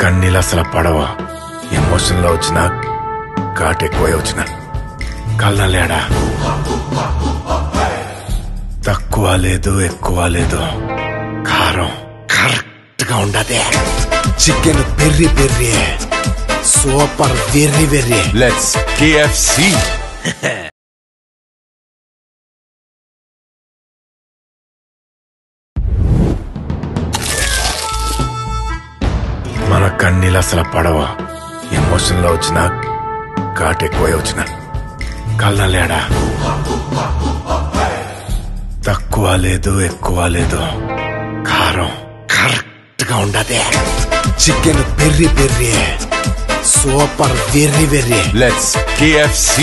కన్నీళ్ళు అసలు పడవ. ఎమోషన్లో వచ్చిన ఘాట్ ఎక్కువ వచ్చిన కళ్ళలేడా తక్కువ లేదు ఎక్కువ లేదు. కారం కరెక్ట్ గా ఉండదే. చికెన్ పెర్రి పెర్రి, సూపర్ వెర్రి వెర్రి. Let's KFC. మన కన్నీళ్ళు అసలు పడవ. ఎమోషన్లో వచ్చిన ఘాట్ ఎక్కువ వచ్చిన కళ్ళలేడా తక్కువ లేదు ఎక్కువ లేదు. కారం కరెక్ట్ గా ఉండదే. చికెన్ పెర్రి పెర్రి, సూపర్ వెర్రి వెర్రి. Let's KFC.